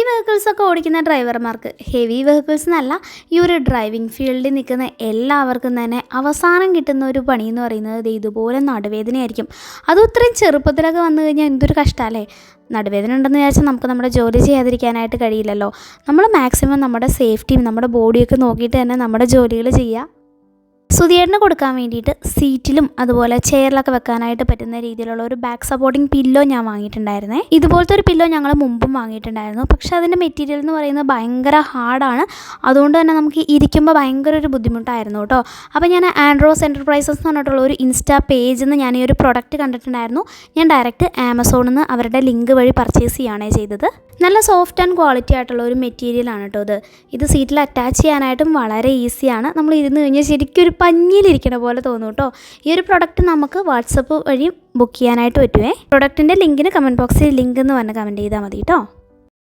വെഹിക്കിൾസൊക്കെ ഓടിക്കുന്ന ഡ്രൈവർമാർക്ക്, heavy vehicles എന്നല്ല, ഈ ഒരു ഡ്രൈവിംഗ് ഫീൽഡിൽ നിൽക്കുന്ന എല്ലാവർക്കും തന്നെ അവസാനം കിട്ടുന്ന ഒരു പണി എന്ന് പറയുന്നത് ഇതുപോലെ നടുവേദനയായിരിക്കും. അതും ഇത്രയും ചെറുപ്പത്തിലൊക്കെ വന്നു കഴിഞ്ഞാൽ എന്തൊരു കഷ്ടമല്ലേ. നടുവേദന ഉണ്ടെന്ന് വിചാരിച്ചാൽ നമുക്ക് നമ്മുടെ ജോലി ചെയ്യാതിരിക്കാനായിട്ട് കഴിയില്ലല്ലോ. നമ്മൾ മാക്സിമം നമ്മുടെ സേഫ്റ്റിയും നമ്മുടെ ബോഡിയൊക്കെ നോക്കിയിട്ട് തന്നെ നമ്മുടെ ജോലികൾ ചെയ്യുക. സുധിയേട്ടന് കൊടുക്കാൻ വേണ്ടിയിട്ട് സീറ്റിലും അതുപോലെ ചെയറിലൊക്കെ വെക്കാനായിട്ട് പറ്റുന്ന രീതിയിലുള്ള ഒരു ബാക്ക് സപ്പോർട്ടിങ് പില്ലോ ഞാൻ വാങ്ങിയിട്ടുണ്ടായിരുന്നേ. ഇതുപോലത്തെ ഒരു പില്ലോ ഞങ്ങൾ മുമ്പും വാങ്ങിയിട്ടുണ്ടായിരുന്നു. പക്ഷേ അതിൻ്റെ മെറ്റീരിയൽ എന്ന് പറയുന്നത് ഭയങ്കര ഹാർഡാണ്. അതുകൊണ്ട് തന്നെ നമുക്ക് ഇരിക്കുമ്പോൾ ഭയങ്കര ഒരു ബുദ്ധിമുട്ടായിരുന്നു കേട്ടോ. അപ്പോൾ ഞാൻ ആൻഡ്രോസ് എൻ്റർപ്രൈസസ് എന്ന് പറഞ്ഞിട്ടുള്ള ഒരു ഇൻസ്റ്റാ പേജിൽ നിന്ന് ഞാൻ ഈ ഒരു പ്രൊഡക്റ്റ് കണ്ടിട്ടുണ്ടായിരുന്നു. ഞാൻ ഡയറക്റ്റ് ആമസോണിൽ നിന്ന് അവരുടെ ലിങ്ക് വഴി പർച്ചേസ് ചെയ്യുകയാണ് ചെയ്തത്. നല്ല സോഫ്റ്റ് ആൻഡ് ക്വാളിറ്റി ആയിട്ടുള്ള ഒരു മെറ്റീരിയലാണ് കേട്ടോ ഇത് സീറ്റിൽ അറ്റാച്ച് ചെയ്യാനായിട്ടും വളരെ ഈസിയാണ്. നമ്മൾ ഇരുന്ന് കഴിഞ്ഞാൽ ശരിക്കും ഒരു പഞ്ഞിലിരിക്കണ പോലെ തോന്നും കേട്ടോ. ഈ ഒരു പ്രൊഡക്റ്റ് നമുക്ക് വാട്സപ്പ് വഴി ബുക്ക് ചെയ്യാനായിട്ട് പറ്റുമേ. പ്രൊഡക്റ്റിൻ്റെ ലിങ്കിന് കമൻറ്റ് ബോക്സിൽ ലിങ്ക് എന്ന് പറഞ്ഞ് കമൻറ്റ് ചെയ്താൽ മതി കേട്ടോ.